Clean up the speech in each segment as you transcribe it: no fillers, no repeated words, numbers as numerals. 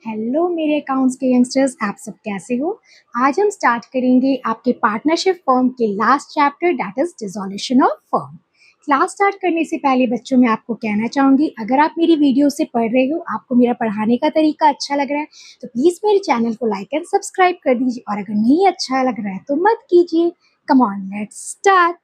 Hello मेरे accounts के youngsters, आप सब कैसे हो। आज हम स्टार्ट करेंगे आपके पार्टनरशिप फॉर्म के last chapter, that is dissolution of form. Class start करने से पहले बच्चों मैं आपको कहना चाहूँगी, अगर आप मेरी वीडियो से पढ़ रहे हो, आपको मेरा पढ़ाने का तरीका अच्छा लग रहा है तो प्लीज़ मेरे चैनल को लाइक एंड सब्सक्राइब कर दीजिए, और अगर नहीं अच्छा लग रहा है तो मत कीजिए। Come on, let's start.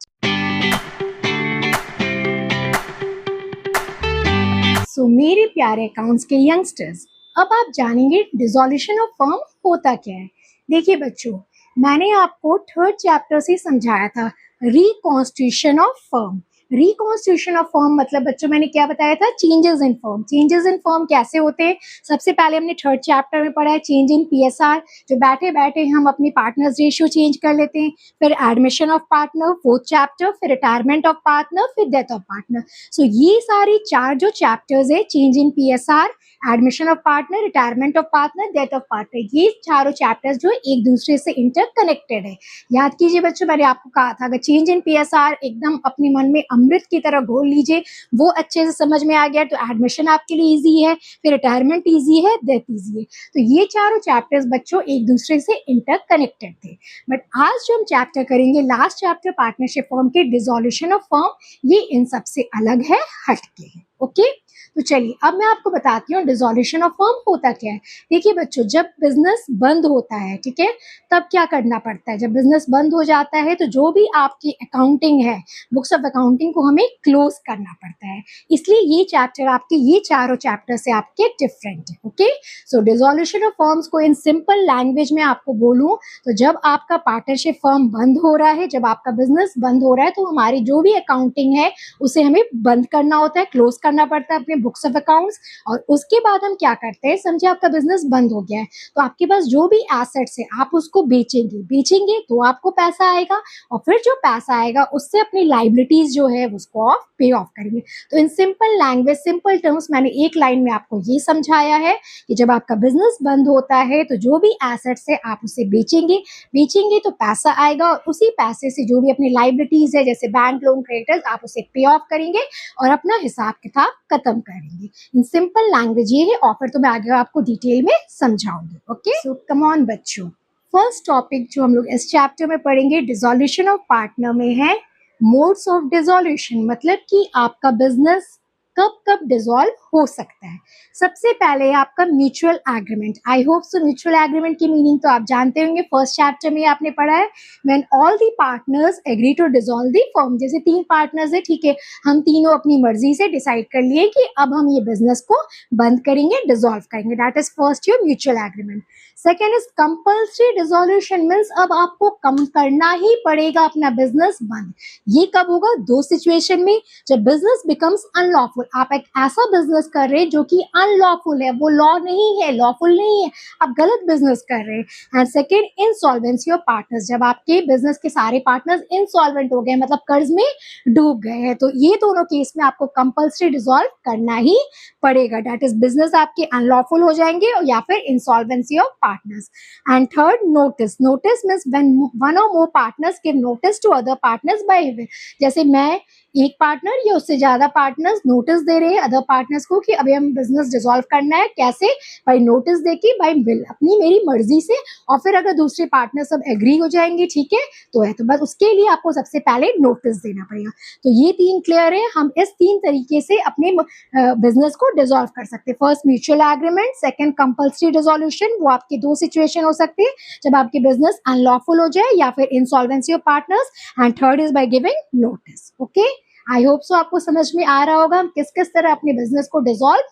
So मेरे प्यारे अकाउंट्स के यंगस्टर्स, अब आप जानेंगे डिसॉल्यूशन ऑफ फर्म होता क्या है। देखिए बच्चों, मैंने आपको थर्ड चैप्टर से समझाया था reconstitution of firm. Reconstitution of firm मतलब बच्चों मैंने क्या बताया था, changes in firm. Changes in firm कैसे होते हैं, सबसे पहले हमने थर्ड चैप्टर में पढ़ा है चेंज इन पीएसआर, जो बैठे बैठे हम अपनी पार्टनर्स रेशियो चेंज कर लेते हैं। फिर admission of partner fourth chapter, फिर रिटायरमेंट ऑफ पार्टनर, फिर डेथ ऑफ पार्टनर। सो ये सारे चार जो चैप्टर्स है, change in PSR, admission of partner, retirement of partner, death of partner, ये चारों चैप्टर्स जो एक दूसरे से इंटरकनेक्टेड है। याद कीजिए बच्चों, मैंने आपको कहा था अगर चेंज इन पीएसआर एकदम अपने मन में अमृत की तरह घोल लीजिए, वो अच्छे से समझ में आ गया तो एडमिशन आपके लिए इजी है, फिर रिटायरमेंट इजी है, डेथ इजी है। तो ये चारों चैप्टर्स बच्चों एक दूसरे से इंटरकनेक्टेड थे। बट आज जो हम चैप्टर करेंगे, लास्ट चैप्टर पार्टनरशिप फॉर्म के डिसॉल्यूशन ऑफ फर्म, ये इन सबसे अलग है, हटके है। ओके, तो चलिए अब मैं आपको बताती हूँ डिसॉल्यूशन ऑफ फर्म होता क्या है। देखिए बच्चों, जब बिजनेस बंद होता है, ठीक है, तब क्या करना पड़ता है। जब बिजनेस बंद हो जाता है तो जो भी आपकी अकाउंटिंग है, बुक्स ऑफ अकाउंटिंग को हमें क्लोज करना पड़ता है। इसलिए ये चैप्टर आपके, ये चारों चैप्टर से आपके डिफरेंट है। Okay, so dissolution of firms को इन सिंपल लैंग्वेज में आपको बोलूं तो जब आपका पार्टनरशिप फर्म बंद हो रहा है, जब आपका बिजनेस बंद हो रहा है, तो हमारी जो भी अकाउंटिंग है उसे हमें बंद करना होता है, क्लोज करना पड़ता है अपने बुक्स ऑफ अकाउंट्स। और उसके बाद हम क्या करते हैं, समझे आपका बिजनेस बंद हो गया है तो आपके पास जो भी एसेट्स है आप उसको बेचेंगे तो आपको पैसा आएगा, और फिर जो पैसा आएगा उससे अपनी लाइबिलिटीज जो है उसको पे ऑफ करेंगे। तो in simple language, simple terms, मैंने एक लाइन में आपको ये समझाया है कि जब आपका बिजनेस बंद होता है तो जो भी एसेट्स है आप उसे बेचेंगे तो पैसा आएगा, और उसी पैसे से जो भी अपनी लाइबिलिटीज है जैसे बैंक लोन, क्रेडिटर्स, आप उसे पे ऑफ करेंगे और अपना हिसाब किताब खत्म करेंगे। इन सिंपल लैंग्वेज ये है, और फिर तो मैं आगे आपको डिटेल में समझाऊंगी। ओके, सो कम ऑन बच्चों, फर्स्ट टॉपिक जो हम लोग इस चैप्टर में पढ़ेंगे डिसॉल्यूशन ऑफ पार्टनर में है मोड्स ऑफ डिसॉल्यूशन, मतलब कि आपका बिजनेस कब कब डिसॉल्व हो सकता है। सबसे पहले आपका mutual agreement. I hope so mutual agreement की मीनिंग तो आप जानते होंगे, फर्स्ट चैप्टर में आपने पढ़ा है। When all the partners agree to dissolve the firm, जैसे तीन पार्टनर्स है, ठीक है, हम तीनों अपनी मर्जी से डिसाइड कर लिए कि अब हम ये बिजनेस को बंद करेंगे, डिसॉल्व करेंगे, that is first your mutual agreement. Second is compulsory dissolution, means अब आपको कम करना ही पड़ेगा अपना बिजनेस बंद। ये कब होगा, दो सिचुएशन में, जब बिजनेस बिकम्स अनलॉफुल, आप एक ऐसा बिजनेस कर रहे हैं जो कि अनलॉफुल है, वो लॉ नहीं है, लॉफुल नहीं है, आप गलत बिजनेस कर रहे हैं। And second, insolvency of partners, जब आपके बिजनेस के सारे पार्टनर्स इंसॉल्वेंट हो गए, मतलब कर्ज में डूब गए हैं, तो ये दोनों केस में आपको कंपल्सरी डिसॉल्व करना ही पड़ेगा, दैट इज बिजनेस आपके अनलॉफुल हो जाएंगे या फिर insolvency of partners. And third, notice. Notice means when one or more partners give notice to other partners by, जैसे मैं एक पार्टनर या उससे ज्यादा पार्टनर्स नोटिस दे रहे हैं अदर पार्टनर्स को कि अभी हम बिजनेस डिसॉल्व करना है, कैसे, बाय नोटिस देके, बाय विल, अपनी मेरी मर्जी से। और फिर अगर दूसरे पार्टनर सब एग्री हो जाएंगे, ठीक है, तो है, तो बस उसके लिए आपको सबसे पहले नोटिस देना पड़ेगा। तो ये तीन क्लियर है, हम इस तीन तरीके से अपने बिजनेस को डिसॉल्व कर सकते हैं। First mutual agreement, second compulsory dissolution, वो आपके दो सिचुएशन हो सकते हैं, जब आपके बिजनेस अनलॉफुल हो जाए या फिर insolvency of partners, and third is by giving notice. Okay, I hope so आपको समझ में आ रहा होगा हम किस किस तरह अपने बिजनेस को डिसॉल्व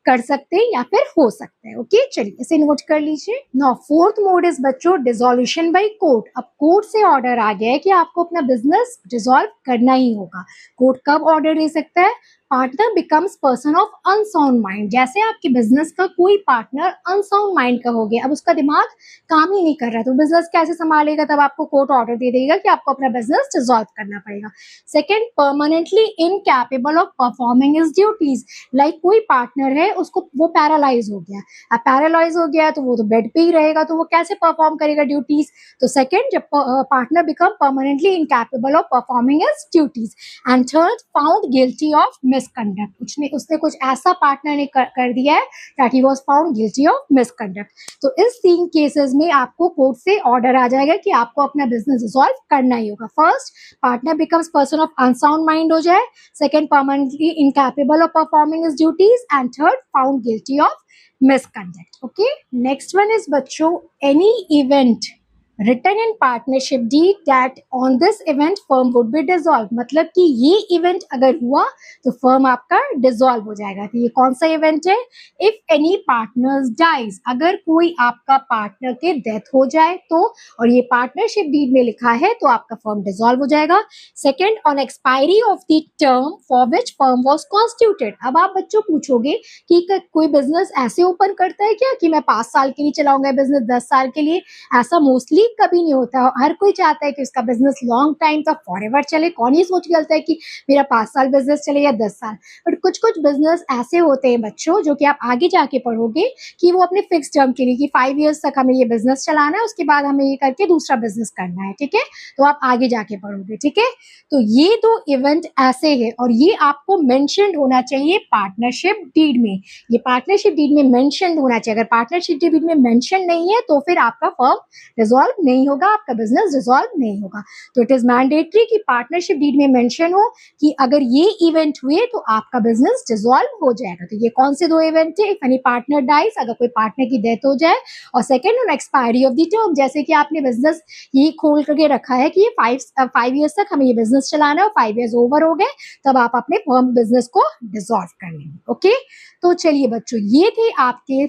कर सकते हैं या फिर हो सकता है। ओके, चलिए इसे नोट कर लीजिए। नाउ फोर्थ मोड इज बच्चों डिसॉल्यूशन बाय कोर्ट। अब कोर्ट से ऑर्डर आ गया है कि आपको अपना बिजनेस डिसॉल्व करना ही होगा। कोर्ट कब ऑर्डर दे सकता है, partner becomes person of unsound mind, जैसे आपके बिजनेस का कोई पार्टनर अनसाउंड माइंड का हो गया, अब उसका दिमाग काम ही नहीं कर रहा, तो बिजनेस कैसे संभालेगा, तब आपको कोर्ट ऑर्डर दे देगा कि आपको अपना बिजनेस डिसॉल्व करना पड़ेगा। Second, permanently incapable of performing his duties, like कोई पार्टनर है है उसको, वो पैरालाइज हो गया। अब पैरालाइज हो गया तो वो तो बेड पे ही रहेगा, तो वो कैसे परफॉर्म करेगा ड्यूटीज। तो सेकंड, जब partner become permanently incapable of performing his duties. And third, found guilty of misconduct, उसने कुछ ऐसा पार्टनर ने कर दिया है that he was found guilty of misconduct. तो इस 3 केसेस में आपको कोर्ट से ऑर्डर आ जाएगा कि आपको अपना बिजनेस डिसॉल्व करना ही होगा। First, partner becomes person of unsound mind हो जाए, second, permanently incapable of performing his duties, and third, found guilty of misconduct. Okay, next one is बच्चों, any event written in partnership deed that on this event firm would be dissolved। मतलब कि ये event अगर हुआ तो firm आपका dissolve हो जाएगा। तो ये कौन सा इवेंट है? इफ एनी पार्टनर्स डाइज, अगर कोई आपका पार्टनर के डेथ हो जाए तो, और ये पार्टनरशिप डीड में लिखा है तो आपका फर्म डिसॉल्व हो जाएगा। Second, on expiry of the term for which firm was constituted. अब आप बच्चों पूछोगे कि कोई बिजनेस ऐसे ओपन करता है क्या कि मैं 5 साल के लिए चलाऊंगा बिजनेस, 10 साल के लिए? ऐसा मोस्टली कभी नहीं होता। हर कोई चाहता है कि उसका बिजनेस लॉन्ग टाइम तक फॉरएवर चले। कौन ही सोच के चलता है कि मेरा 5 साल बिजनेस चले या 10 साल। बट कुछ कुछ बिजनेस ऐसे होते हैं बच्चों जो कि आप आगे जाके पढ़ोगे कि वो अपने फिक्स टर्म के लिए कि 5 इयर्स तक हमें ये बिजनेस चलाना है, उसके बाद हमें ये करके दूसरा बिजनेस करना है। ठीक है, तो आप आगे जाके पढ़ोगे। ठीक है, तो ये 2 इवेंट ऐसे है और ये आपको मेंशन होना चाहिए पार्टनरशिप डीड में। ये पार्टनरशिप डीड में मेंशन होना चाहिए। अगर पार्टनरशिप डीड में मेंशन नहीं है तो फिर आपका फर्म डिसॉल्व नहीं होगा, आपका बिजनेस डिसॉल्व नहीं होगा। तो इट इज मैंडेटरी कि पार्टनरशिप डीड में मेंशन हो कि अगर ये इवेंट हुए तो आपका बिजनेस डिसॉल्व हो जाएगा। तो ये कौन से 2 इवेंट है? इफ एनी पार्टनर डाइज, अगर कोई पार्टनर की डेथ हो जाए, और second, on expiry of the term, जैसे कि आपने बिजनेस ये खोल करके रखा है कि ये 5 इयर्स तक हमें ये बिजनेस चलाना है और 5 इयर्स ओवर हो गए तब आप अपने फर्म बिजनेस को डिसॉल्व कर लेंगे। ओके, तो चलिए बच्चों, ये थे आपके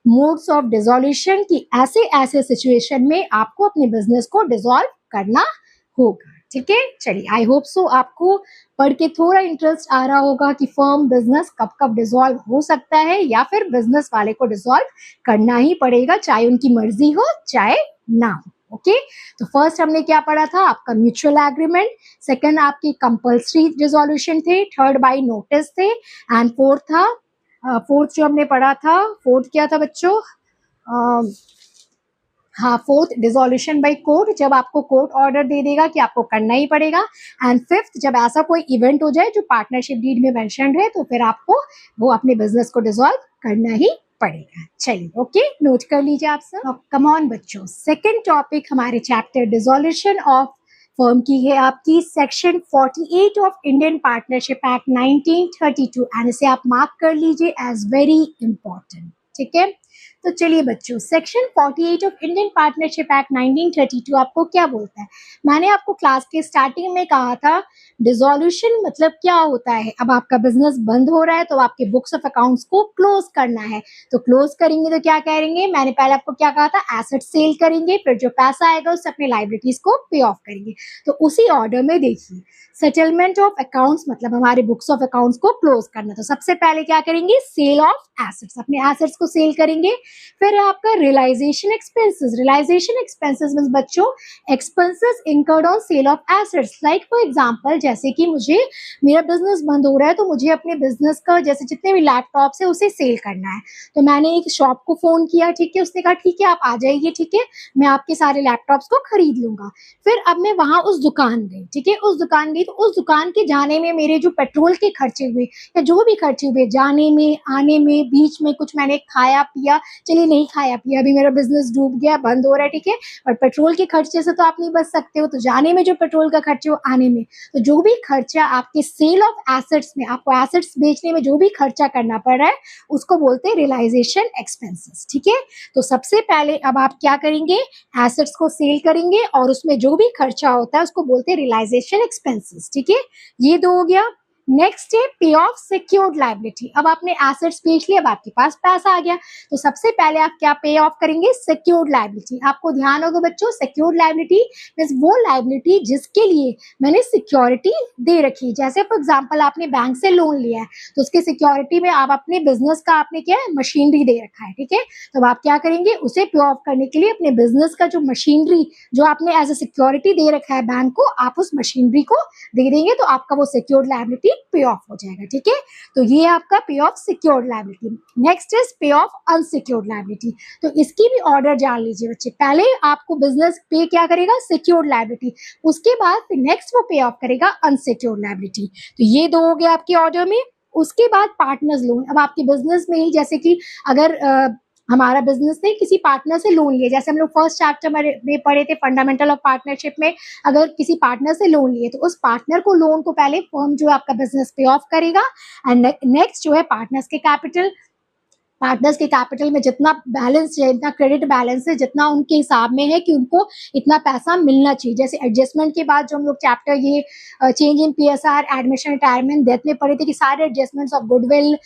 मोड्स ऑफ डिसोल्यूशन की ऐसे ऐसे सिचुएशन में आपको अपने बिजनेस को डिसॉल्व करना होगा। ठीक है, चलिए, आई होप सो आपको पढ़ के थोड़ा इंटरेस्ट आ रहा होगा कि फर्म बिजनेस कब कब डिसॉल्व हो सकता है या फिर बिजनेस वाले को डिसॉल्व करना ही पड़ेगा, चाहे उनकी मर्जी हो चाहे ना हो। ओके, तो फर्स्ट हमने क्या पढ़ा था? आपका म्यूचुअल एग्रीमेंट, सेकंड आपकी कंपल्सरी डिसोल्यूशन थे, थर्ड बाय नोटिस थे, एंड फोर्थ जो हमने पढ़ा था, फोर्थ क्या था बच्चों? हाँ, फोर्थ डिसोल्यूशन बाय कोर्ट, जब आपको कोर्ट ऑर्डर दे देगा कि आपको करना ही पड़ेगा। एंड फिफ्थ, जब ऐसा कोई इवेंट हो जाए जो पार्टनरशिप डीड में मेंशन्ड है तो फिर आपको वो अपने बिजनेस को डिसॉल्व करना ही पड़ेगा। चलिए, ओके, नोट कर लीजिए आप सब। कम ऑन बच्चों, सेकंड टॉपिक हमारे चैप्टर डिसोल्यूशन ऑफ फर्म की है आपकी section 48 of Indian partnership act 1932, and इसे आप मार्क कर लीजिए एज वेरी इंपॉर्टेंट। ठीक है, तो चलिए बच्चों, section 48 of Indian partnership act 1932 आपको क्या बोलता है? मैंने आपको क्लास के स्टार्टिंग में कहा था डिसोल्यूशन मतलब क्या होता है। अब आपका बिजनेस बंद हो रहा है तो आपके बुक्स ऑफ अकाउंट्स को क्लोज करना है। तो क्लोज करेंगे तो क्या करेंगे? मैंने पहले आपको क्या कहा था? एसेट सेल करेंगे, फिर जो पैसा आएगा उससे अपने लाइबिलिटीज को पे ऑफ करेंगे। तो उसी ऑर्डर में देखिए, सेटलमेंट ऑफ अकाउंट्स मतलब हमारे बुक्स ऑफ अकाउंट्स को क्लोज करना। तो सबसे पहले क्या करेंगे? सेल ऑफ एसेट्स, अपने एसेट्स को सेल करेंगे। फिर आपका realisation expenses, realisation expenses means बच्चों expenses incurred on sale of assets. Like for example, जैसे कि मुझे मेरा बिजनेस बंद हो रहा है तो मुझे अपने बिजनेस का जैसे जितने भी लैपटॉप्स है उसे सेल करना है। तो मैंने एक शॉप को फोन किया, ठीक है, उसने कहा ठीक है आप आ जाइए, ठीक है, मैं आपके सारे लैपटॉप्स को खरीद लूंगा। फिर अब मैं वहां उस दुकान गई, ठीक है, उस दुकान गई तो उस दुकान के जाने में मेरे जो पेट्रोल के खर्चे हुए या जो भी खर्चे हुए, जाने में, आने में, बीच में कुछ मैंने खाया पिया, चलिए नहीं खाया पिया, अभी मेरा बिजनेस डूब गया, बंद हो रहा है, ठीक है, और पेट्रोल के खर्चे से तो आप नहीं बच सकते हो, तो जाने में जो पेट्रोल का खर्चा हो, आने में, तो जो भी खर्चा आपके सेल ऑफ एसेट्स में, आपको एसेट्स बेचने में जो भी खर्चा करना पड़ रहा है उसको बोलते हैं रियलाइजेशन एक्सपेंसेस। ठीक है, तो सबसे पहले अब आप क्या करेंगे? एसेट्स को सेल करेंगे और उसमें जो भी खर्चा होता है उसको बोलते हैं रियलाइजेशन एक्सपेंसेस। ठीक है, ये दो हो गया। नेक्स्ट है पे ऑफ सिक्योर्ड लायबिलिटी। अब आपने एसेट्स बेच लिए, अब आपके पास पैसा आ गया, तो सबसे पहले आप क्या पे ऑफ करेंगे? Secured liability. आपको ध्यान होगा बच्चों, सिक्योर्ड लायबिलिटी मींस वो लायबिलिटी जिसके लिए मैंने सिक्योरिटी दे रखी। जैसे फॉर एग्जांपल आपने बैंक से लोन लिया है तो उसके सिक्योरिटी में आप अपने बिजनेस का आपने क्या है? मशीनरी दे रखा है। ठीक है, तो आप क्या करेंगे? उसे पे ऑफ करने के लिए अपने बिजनेस का जो मशीनरी जो आपने एज ए सिक्योरिटी दे रखा है बैंक को, आप उस मशीनरी को दे देंगे तो आपका वो सिक्योर्ड लायबिलिटी पे ऑफ हो जाएगा, ठीक है। तो ये आपका पे off secured liability. Next is पे ऑफ अनसिक्योर्ड लायबिलिटी। तो इसकी भी ऑर्डर जान लीजिए बच्चे, पहले आपको बिजनेस पे क्या करेगा, सिक्योर्ड लायबिलिटी, उसके बाद फिर नेक्स्ट वो पे ऑफ करेगा अनसिक्योर्ड लायबिलिटी। तो ये दो हो गए आपके ऑर्डर में। उसके बाद पार्टनर्स लोन। अब आपके बिजनेस में ही जैसे कि अगर हमारा बिजनेस ने किसी पार्टनर से लोन लिया, जैसे हम लोग फर्स्ट चैप्टर में पढ़े थे फंडामेंटल ऑफ पार्टनरशिप में, अगर किसी पार्टनर से लोन लिए तो उस पार्टनर को लोन को पहले फर्म जो है आपका बिजनेस पे ऑफ करेगा। एंड नेक्स्ट जो है पार्टनर्स के कैपिटल, पार्टनर्स के कैपिटल में जितना बैलेंस है, इतना क्रेडिट बैलेंस है जितना उनके हिसाब में है कि उनको इतना पैसा मिलना चाहिए। जैसे एडजस्टमेंट के बाद जो हम लोग चैप्टर ये change in PSR, admission, retirement, death में पढ़े थे कि सारे adjustments of goodwill,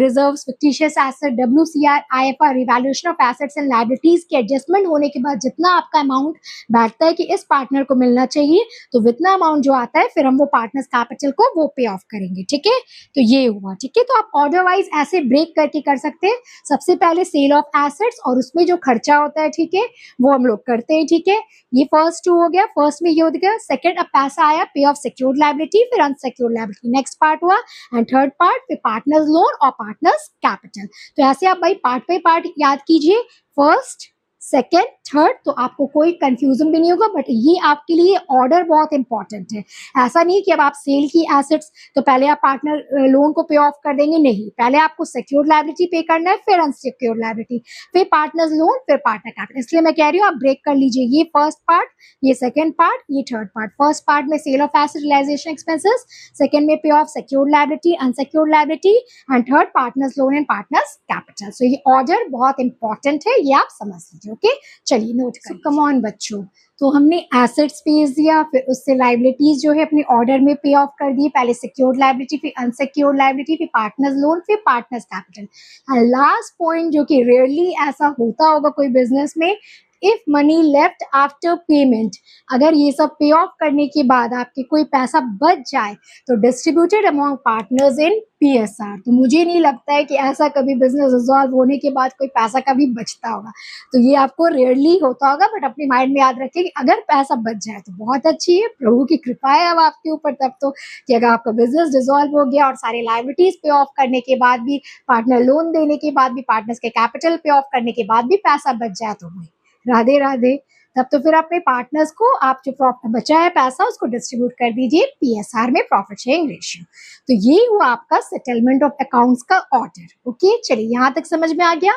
reserves, fictitious asset, WCR, IFR, revaluation of assets and liabilities के एडजस्टमेंट होने के बाद जितना आपका अमाउंट बैठता है कि इस पार्टनर को मिलना चाहिए, तो इतना अमाउंट जो आता है फिर हम वो पार्टनर्स कैपिटल को वो पे ऑफ करेंगे, ठीक है। तो ये हुआ, ठीक है। तो आप ऑर्डर वाइज ऐसे ब्रेक करके कर सकते हैं। सबसे पहले सेल ऑफ एसेट्स और उसमें जो खर्चा होता है, ठीक है, वो हम लोग करते हैं, ठीक है। ये फर्स्ट टू हो गया, फर्स्ट में ये हो गया। सेकंड, अब पैसा आया पे ऑफ सिक्योर्ड लायबिलिटी, फिर अनसिक्योर्ड लायबिलिटी, नेक्स्ट पार्ट हुआ। एंड थर्ड पार्ट फिर पार्टनर्स लोन और पार्टनर्स कैपिटल। तो ऐसे आप भाई पार्ट बाय पार्ट याद कीजिए, फर्स्ट, सेकेंड, थर्ड, तो आपको कोई कंफ्यूजन भी नहीं होगा। बट ये आपके लिए ऑर्डर बहुत इंपॉर्टेंट है। ऐसा नहीं कि अब आप सेल की एसेट्स तो पहले आप पार्टनर लोन को पे ऑफ कर देंगे, नहीं, पहले आपको सिक्योर्ड लायबिलिटी पे करना है, फिर अनसिक्योर्ड लायबिलिटी, फिर पार्टनर्स लोन, फिर पार्टनर कैपिटल। इसलिए मैं कह रही हूँ आप ब्रेक कर लीजिए, ये फर्स्ट पार्ट, ये सेकेंड पार्ट, ये थर्ड पार्ट। फर्स्ट पार्ट में sale of asset realisation expenses, second में pay off secured liability, unsecured liability, and third partners loan and partners capital. So ये ऑर्डर बहुत इंपॉर्टेंट है, ये आप समझ लीजिए, ओके। चलिए नोट कर, कम ऑन बच्चों। तो हमने एसेट्स बेच दिया, फिर उससे लायबिलिटीज जो है अपने ऑर्डर में पे ऑफ कर दी, पहले सिक्योर्ड लायबिलिटी, फिर अनसिक्योर्ड लायबिलिटी, फिर पार्टनर्स लोन, फिर partners capital. And last point जो कि रेयरली ऐसा होता होगा कोई बिजनेस में, if money left after payment, अगर ये सब पे ऑफ करने के बाद आपके कोई पैसा बच जाए तो distributed among partners in PSR. तो मुझे नहीं लगता है कि ऐसा कभी बिजनेस रिजॉल्व होने के बाद कोई पैसा कभी बचता होगा। तो ये आपको रेयरली होता होगा, बट अपने माइंड में याद रखिए कि अगर पैसा बच जाए तो बहुत अच्छी है, प्रभु की कृपा है अब आपके ऊपर तब तो, कि अगर आपका बिजनेस डिसॉल्व हो गया और सारे लायबिलिटीज पे ऑफ करने के बाद भी, पार्टनर लोन देने के बाद भी, पार्टनर्स के कैपिटल पे ऑफ करने के बाद भी पैसा बच जाए तो भाई राधे राधे। तब तो फिर अपने पार्टनर्स को आप जो प्रॉफिट बचा है पैसा उसको डिस्ट्रीब्यूट कर दीजिए पीएसआर में, प्रॉफिट शेयरिंग रेशियो। तो ये हुआ आपका सेटलमेंट ऑफ अकाउंट्स का ऑर्डर, ओके। चलिए यहाँ तक समझ में आ गया।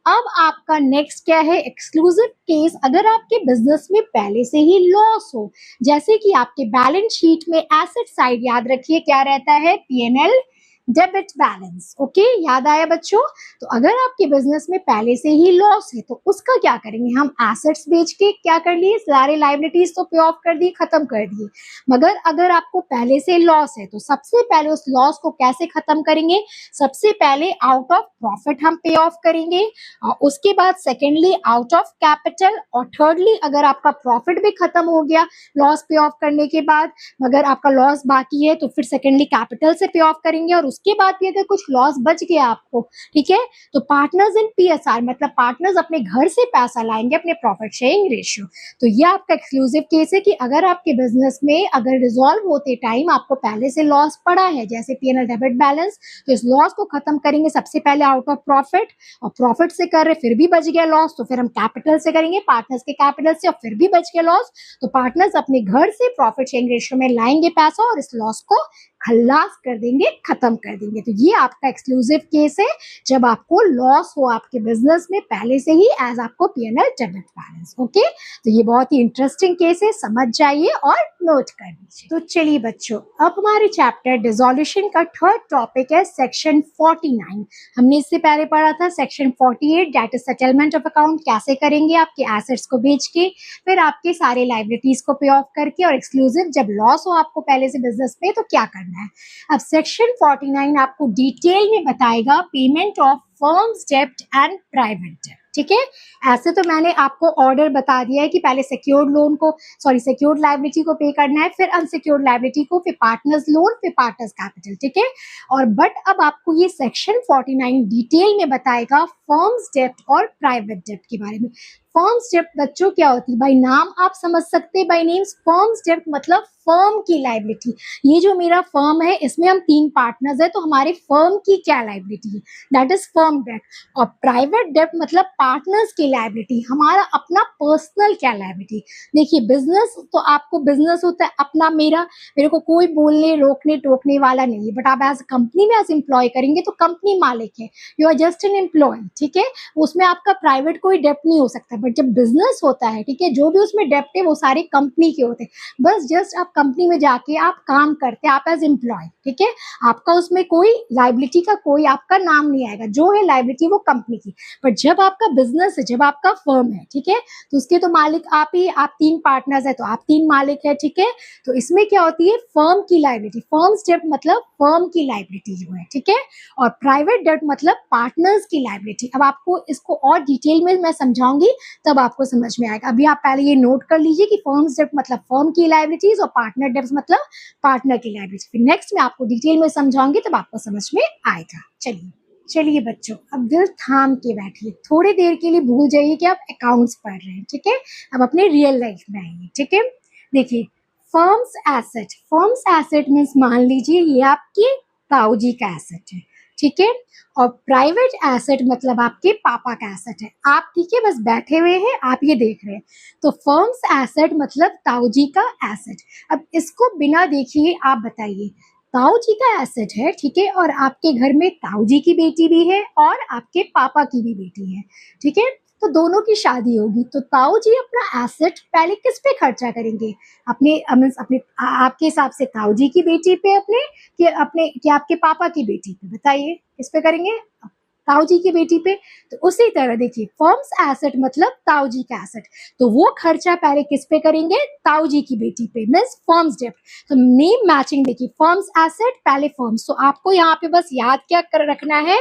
अब आपका नेक्स्ट क्या है, एक्सक्लूसिव केस। अगर आपके बिजनेस में पहले से ही लॉस हो, जैसे कि आपके बैलेंस शीट में एसेट साइड याद रखिए क्या रहता है, पीएनएल डेबिट बैलेंस, ओके, याद आया बच्चों। तो अगर आपके बिजनेस में पहले से ही लॉस है तो उसका क्या करेंगे, हम एसेट्स बेच के क्या कर लिए, सारे लायबिलिटीज तो पे ऑफ कर दिए, खत्म कर दिए। मगर अगर आपको पहले से लॉस है तो सबसे पहले उस लॉस को कैसे खत्म करेंगे, सबसे पहले आउट ऑफ प्रॉफिट हम पे ऑफ करेंगे, और उसके बाद सेकेंडली आउट ऑफ कैपिटल, और थर्डली अगर आपका प्रॉफिट भी खत्म हो गया लॉस पे ऑफ करने के बाद, मगर आपका लॉस बाकी है तो फिर सेकेंडली कैपिटल से पे ऑफ करेंगे, और उसके बाद भी अगर कुछ लॉस बच गया आपको, ठीक है, तो पार्टनर्स इन पीएसआर, मतलब पार्टनर्स अपने घर से पैसा लाएंगे अपने प्रॉफिट शेयरिंग रेशियो। तो ये आपका एक्सक्लूसिव केस है कि अगर आपके बिजनेस में अगर रिजॉल्व होते टाइम आपको पहले से लॉस पड़ा है, जैसे पीएनएल डेबिट बैलेंस, तो इस लॉस को खत्म करेंगे सबसे पहले आउट ऑफ प्रॉफिट, और प्रॉफिट से कर रहे फिर भी बच गया लॉस तो फिर हम कैपिटल से करेंगे, पार्टनर्स के कैपिटल से, और फिर भी बच गया लॉस तो पार्टनर्स अपने घर से प्रॉफिट शेयरिंग रेशियो में लाएंगे पैसा और इस लॉस को खल्लास कर देंगे, खत्म कर देंगे। तो ये आपका एक्सक्लूसिव केस है जब आपको लॉस हो आपके बिजनेस में पहले से ही एज आपको पीएनएल डेबिट बैलेंस, ओके। तो ये बहुत ही इंटरेस्टिंग केस है, समझ जाइए और नोट कर लीजिए। तो चलिए बच्चों, अब हमारे चैप्टर डिसोल्यूशन का थर्ड टॉपिक है सेक्शन 49। हमने इससे पहले पढ़ा था section 48, that is settlement of account, कैसे करेंगे आपके एसेट्स को बेच के, फिर आपके सारे लायबिलिटीज को पे ऑफ करके, और एक्सक्लूसिव जब लॉस हो आपको पहले से बिजनेस में तो क्या करना है। अब सेक्शन 49 आपको डिटेल में बताएगा पेमेंट ऑफ फर्म्स डेब्ट एंड प्राइवेट डेब्ट। ठीक है, ऐसे तो मैंने आपको ऑर्डर बता दिया है कि पहले सिक्योर्ड लोन को सिक्योर्ड लायबिलिटी को पे करना है, फिर अनसिक्योर्ड लायबिलिटी को, फिर पार्टनर्स लोन, फिर पार्टनर्स कैपिटल। ठीक है, और बट अब आपको ये सेक्शन 49 डिटेल में बताएगा फर्म्स डेब्ट और प्राइवेट डेब्ट के बारे में। फर्म्स डेब्ट बच्चों क्या होती है, बाय नाम आप समझ सकते हैं, बाय नेम्स फर्म्स डेब्ट मतलब फर्म की लायबिलिटी। ये जो मेरा फर्म है इसमें हम 3 पार्टनर्स है, तो हमारे फर्म की क्या लायबिलिटी है, दैट इज फर्म डेब्ट। और प्राइवेट डेब्ट मतलब पार्टनर्स की लायबिलिटी, हमारा अपना पर्सनल क्या लायबिलिटी। देखिए बिजनेस तो आपको बिजनेस होता है अपना, मेरे को कोई बोलने रोकने टोकने वाला नहीं है, बट आप एज कंपनी में एज एम्प्लॉय करेंगे तो कंपनी मालिक है, you are just an employ. ठीक है, उसमें आपका प्राइवेट कोई डेब्ट नहीं हो सकता, बट जब बिजनेस होता है, ठीक है, जो भी उसमें डेब्ट है वो सारे कंपनी के होते हैं, बस जस्ट आप कंपनी में जाके आप काम करते हैं, आप एज एम्प्लॉय। ठीक है, आपका उसमें कोई लायबिलिटी का कोई आपका नाम नहीं आएगा, जो है लायबिलिटी वो कंपनी की। बट जब आपका बिजनेस है, जब आपका फर्म है, ठीक है, तो उसके तो मालिक आप ही, आप 3 पार्टनर्स है तो आप 3 मालिक है। ठीक है, तो इसमें क्या होती है फर्म की लायबिलिटी, फर्म्स डेब्ट मतलब फर्म की लायबिलिटी जो है। ठीक है, और प्राइवेट डेब्ट मतलब पार्टनर्स की लायबिलिटी। अब आपको इसको और डिटेल में मैं समझाऊंगी तब आपको समझ में आएगा। अभी आप पहले ये नोट कर लीजिए कि फर्म्स डेब्ट मतलब फर्म की लायबिलिटीज और पार्टनर डेब्ट मतलब पार्टनर की लायबिलिटी। फिर नेक्स्ट में आपको डिटेल में समझाऊंगी तब आपको समझ में आएगा। चलिए बच्चों, अब दिल थाम के बैठिए, थोड़ी देर के लिए भूल जाइए कि आप अकाउंट्स पढ़ रहे हैं। ठीक है, अब अपने रियल लाइफ में आइए। ठीक है, देखिए फर्म्स एसेट मीन्स मान लीजिए ये आपकी ताऊजी का एसेट है। ठीक है, और प्राइवेट एसेट मतलब आपके पापा का एसेट है। आप ठीक है बस बैठे हुए हैं, आप ये देख रहे हैं, तो फर्म्स एसेट मतलब ताऊजी का एसेट। अब इसको बिना देखिए आप बताइए, ताऊजी का एसेट है, ठीक है, और आपके घर में ताऊजी की बेटी भी है और आपके पापा की भी बेटी है। ठीक है, तो दोनों की शादी होगी, तो ताऊजी अपना एसेट पहले किस पे खर्चा करेंगे, अपने आपके हिसाब से ताऊजी की बेटी पे, कि आपके पापा की बेटी पे, बताइए किस पे करेंगे, ताऊजी की बेटी पे। तो उसी तरह देखिए फर्म्स एसेट मतलब ताऊजी का एसेट, तो वो खर्चा पहले किस पे करेंगे, ताऊजी की बेटी पे, मीन्स फर्म्स डेब्ट। तो नेम मैचिंग देखिए, फर्म्स एसेट पहले फर्म्स, तो आपको यहाँ पे बस याद क्या कर रखना है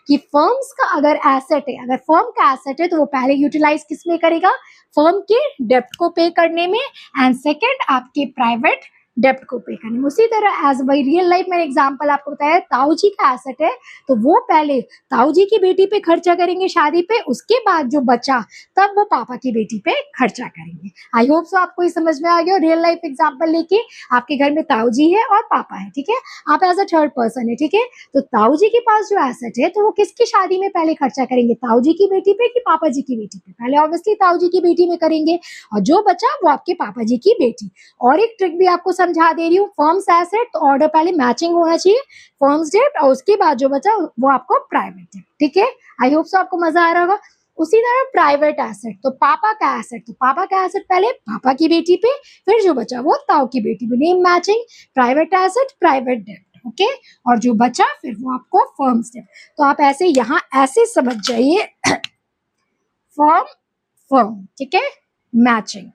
कि फर्म्स का अगर एसेट है, अगर फर्म का एसेट है तो वो पहले यूटिलाइज किस में करेगा, फर्म के डेब्ट को पे करने में, एंड सेकेंड आपके प्राइवेट डेब्ट को पे करने में। उसी तरह एज बाई रियल लाइफ मैंने एग्जांपल आपको बताया, ताऊजी का एसेट है तो वो पहले ताऊजी की बेटी पे खर्चा करेंगे शादी पे, उसके बाद जो बचा तब वो पापा की बेटी पे खर्चा करेंगे। आई होप सो आपको ये समझ में आ गया। रियल लाइफ एग्जांपल लेके, आपके घर में ताऊजी है और पापा है, ठीक है, आप एज अ थर्ड पर्सन है। ठीक है, तो ताऊजी के पास जो एसेट है तो वो किसकी शादी में पहले खर्चा करेंगे, ताऊजी की बेटी पे कि पापा जी की बेटी पे, पहले ऑब्वियसली ताऊजी की बेटी में करेंगे, और जो बचा वो आपके पापा जी की बेटी। और एक ट्रिक भी आपको समझा दे रही हूँ, फर्म्स एसेट तो ऑर्डर पहले मैचिंग होना चाहिए, फर्म्स डेब्ट, और उसके बाद जो बचा वो आपको प्राइवेट डेब्ट। ठीक है, आई होप सो आपको मजा आ रहा होगा। उसी तरह प्राइवेट एसेट, तो पापा का एसेट, तो पापा का एसेट पहले पापा की बेटी पे, फिर जो बचा वो ताऊ की बेटी पे, name matching, private asset private डेब्ट। ओके, और जो बचा फिर वो आपको फर्म्स डेब्ट। तो आप ऐसे यहाँ ऐसे समझ जाइए, फर्म फर्म, ठीक है, मैचिंग।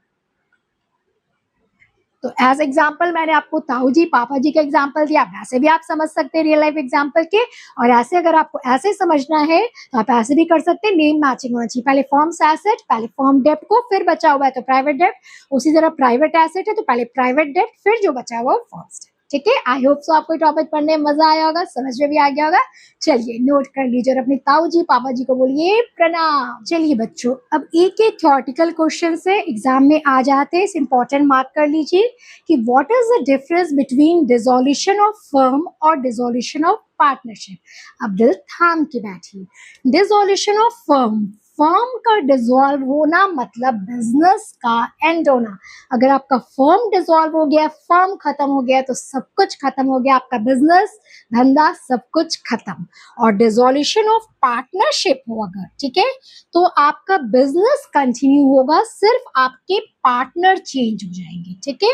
तो एज एग्जाम्पल मैंने आपको ताऊ जी पापा जी का एग्जाम्पल दिया, वैसे भी आप समझ सकते हैं रियल लाइफ एग्जाम्पल के, और ऐसे अगर आपको ऐसे समझना है तो आप ऐसे भी कर सकते हैं, नेम मैचिंग होना चाहिए, पहले फर्म्स एसेट, पहले फर्म डेब्ट को, फिर बचा हुआ है तो प्राइवेट डेब्ट, उसी तरह प्राइवेट एसेट है तो पहले प्राइवेट डेब्ट, फिर जो बचा हुआ फर्म्स डेब्ट। ठीक है, आई होप सो आपको टॉपिक पढ़ने में मजा आया होगा, समझ में भी आ गया होगा। चलिए नोट कर लीजिए और अपने ताऊ जी पापा जी को बोलिए प्रणाम। चलिए बच्चों, अब एक एक थ्योरेटिकल क्वेश्चन से एग्जाम में आ जाते हैं, इस इंपॉर्टेंट मार्क कर लीजिए कि what is the difference between dissolution of firm और डिसोल्यूशन ऑफ पार्टनरशिप। अब दिल थाम के बैठिए, डिसोल्यूशन ऑफ फर्म, फर्म का डिसॉल्व होना मतलब बिजनेस का एंड होना। अगर आपका फर्म डिसॉल्व हो गया, फर्म खत्म हो गया, तो सब कुछ खत्म हो गया, आपका बिजनेस धंधा सब कुछ खत्म। और डिसोल्यूशन ऑफ पार्टनरशिप हो अगर, ठीक है, तो आपका बिजनेस कंटिन्यू होगा, सिर्फ आपके पार्टनर चेंज हो जाएंगे। ठीक है,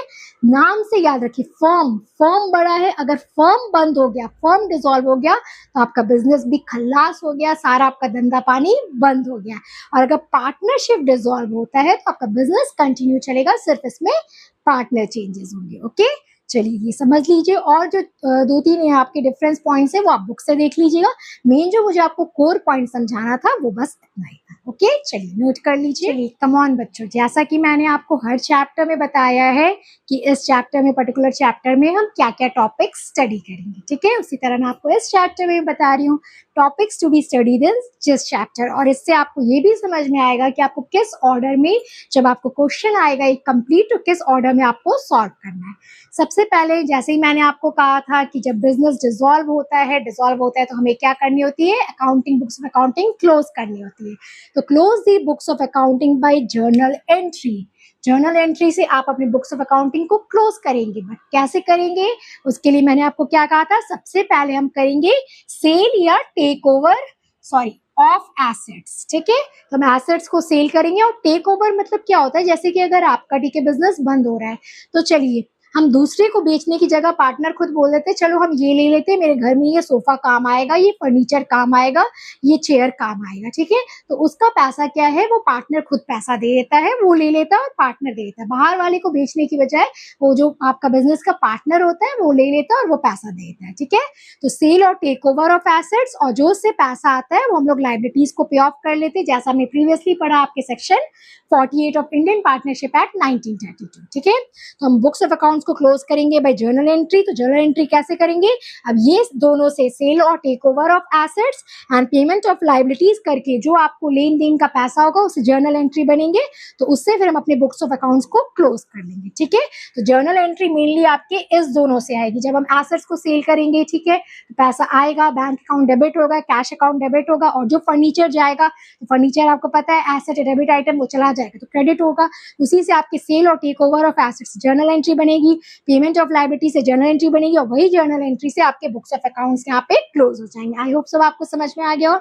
नाम से याद रखिए, फर्म, फर्म बड़ा है, अगर फर्म बंद हो गया, फर्म डिसॉल्व हो गया, तो आपका बिजनेस भी खल्लास हो गया, सारा आपका धंधा पानी बंद हो गया। और अगर पार्टनरशिप डिसॉल्व होता है तो आपका बिजनेस कंटिन्यू चलेगा, सिर्फ इसमें पार्टनर चेंजेस होंगे। ओके, चलिए ये समझ लीजिए, और जो 2-3 यहाँ आपके डिफरेंस पॉइंट्स है वो आप बुक से देख लीजिएगा। मेन जो मुझे आपको कोर पॉइंट समझाना था वो बस इतना ही था। ओके, चलिए नोट कर लीजिए। चलिए कम ऑन बच्चों, जैसा कि मैंने आपको हर चैप्टर में बताया है कि इस चैप्टर में, पर्टिकुलर चैप्टर में हम क्या क्या टॉपिक्स स्टडी करेंगे, ठीक है, उसी तरह मैं आपको इस चैप्टर में बता रही हूँ topics to be studied in जिस चैप्टर। और इससे आपको ये भी समझ में आएगा कि आपको किस ऑर्डर में, जब आपको क्वेश्चन आएगा एक कंप्लीट, तो किस ऑर्डर में आपको सॉल्व करना है। सबसे पहले जैसे ही मैंने आपको कहा था कि जब बिजनेस डिसॉल्व होता है तो हमें क्या करनी होती है, accounting, books of accounting close करनी होती है। तो close the books of accounting by journal entry. Journal entry से आप अपने बुक्स ऑफ अकाउंटिंग को क्लोज करेंगे। बट कैसे करेंगे, उसके लिए मैंने आपको क्या कहा था, सबसे पहले हम करेंगे सेल या टेक ओवर ऑफ एसेट्स, ठीक है। तो हम एसेट्स को सेल करेंगे। और टेक ओवर मतलब क्या होता है, जैसे कि अगर आपका, ठीक है, बिजनेस बंद हो रहा है तो चलिए हम दूसरे को बेचने की जगह पार्टनर खुद बोल देते हैं, चलो हम ये ले लेते हैं, मेरे घर में ये सोफा काम आएगा, ये फर्नीचर काम आएगा, ये चेयर काम आएगा, ठीक है। तो उसका पैसा क्या है, वो पार्टनर खुद पैसा दे देता है, वो ले लेता है और पार्टनर दे देता है। बाहर वाले को बेचने की बजाय वो जो आपका बिजनेस का पार्टनर होता है वो ले लेता है और वो पैसा दे देता है, ठीक है। तो सेल और टेक ओवर ऑफ एसेट्स, और जो उससे पैसा आता है वो हम लोग लाइबिलिटीज को पे ऑफ कर लेते हैं, जैसा हमने प्रीवियसली पढ़ा आपके section 48 of Indian partnership act 1932, ठीक है। तो हम बुक्स ऑफ अकाउंट्स को क्लोज करेंगे बाय जर्नल एंट्री। तो जर्नल एंट्री कैसे करेंगे, अब ये दोनों से सेल और take over of assets and payment of liabilities करके जो आपको लेन देन का पैसा होगा उससे जर्नल एंट्री बनेंगे। तो उससे फिर हम अपने बुक्स ऑफ अकाउंट्स को क्लोज कर लेंगे, ठीक है। तो जर्नल एंट्री मेनली आपके इस दोनों से आएगी। जब हम एसेट्स को सेल करेंगे, ठीक है, तो पैसा आएगा, बैंक अकाउंट डेबिट होगा, कैश अकाउंट डेबिट होगा, और जो फर्नीचर जाएगा, तो फर्नीचर आपको पता है एसेट डेबिट आइटम, वो चला जाएगा तो क्रेडिट होगा। उसी से आपके सेल और take over of assets journal entry बनेगी, पेमेंट ऑफ लायबिलिटी से जर्नल एंट्री बनेगी, और वही जर्नल एंट्री से आपके बुक्स ऑफ अकाउंट्स यहाँ पे क्लोज हो जाएंगे। आई होप सब आपको समझ में आ गया हो।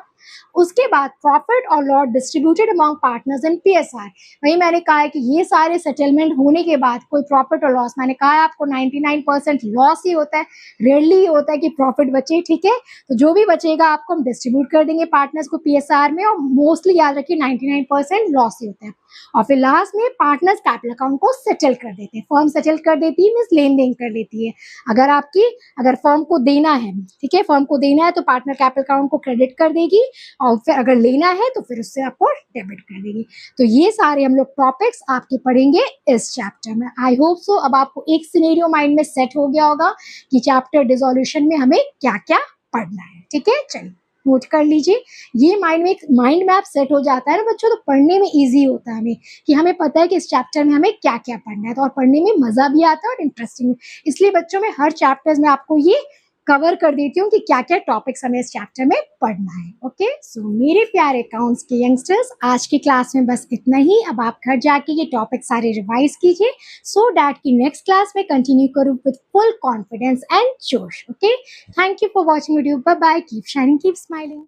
उसके बाद प्रॉफिट और loss distributed among partners and PSR. वही मैंने कहा है कि ये सारे सेटलमेंट होने के बाद कोई प्रॉफिट और लॉस, मैंने कहा है आपको 99% लॉस ही होता है, रेयरली ही होता है कि प्रॉफिट बचे, ठीक है। तो जो भी बचेगा आपको हम डिस्ट्रीब्यूट कर देंगे पार्टनर्स को पीएसआर में, और मोस्टली याद रखिए 99% लॉस ही होता है। और फिर लास्ट में पार्टनर्स कैपिटल अकाउंट को सेटल कर देते हैं। फर्म सेटल कर देती है, मीन्स लेन देन कर लेती है। अगर फर्म को देना है, ठीक है, फर्म को देना है तो पार्टनर कैपिटल अकाउंट को क्रेडिट कर देगी, और फिर अगर लेना है तो फिर उससे आपको डेबिट कर देगी। तो ये सारे हम लोग टॉपिक्स आपके पढ़ेंगे इस चैप्टर में। आई होप सो अब आपको एक सिनेरियो माइंड में सेट हो गया होगा कि चैप्टर डिसोल्यूशन में हमें क्या क्या पढ़ना है, ठीक है। चलिए नोट कर लीजिए, ये माइंड मैप सेट हो जाता है ना बच्चों, तो पढ़ने में इजी होता है हमें, कि हमें पता है कि इस चैप्टर में हमें क्या क्या पढ़ना है, तो और पढ़ने में मजा भी आता है और इंटरेस्टिंग। इसलिए बच्चों में हर चैप्टर्स में आपको ये कवर कर देती हूँ कि क्या क्या टॉपिक्स हमें इस चैप्टर में पढ़ना है। ओके, सो मेरे प्यारे अकाउंट्स के यंगस्टर्स, आज की क्लास में बस इतना ही। अब आप घर जाके ये टॉपिक सारे रिवाइज कीजिए, सो दैट कि नेक्स्ट क्लास में कंटिन्यू करूँ विद फुल कॉन्फिडेंस एंड जोश। Okay, thank you for watching video, bye bye, keep shining, keep smiling.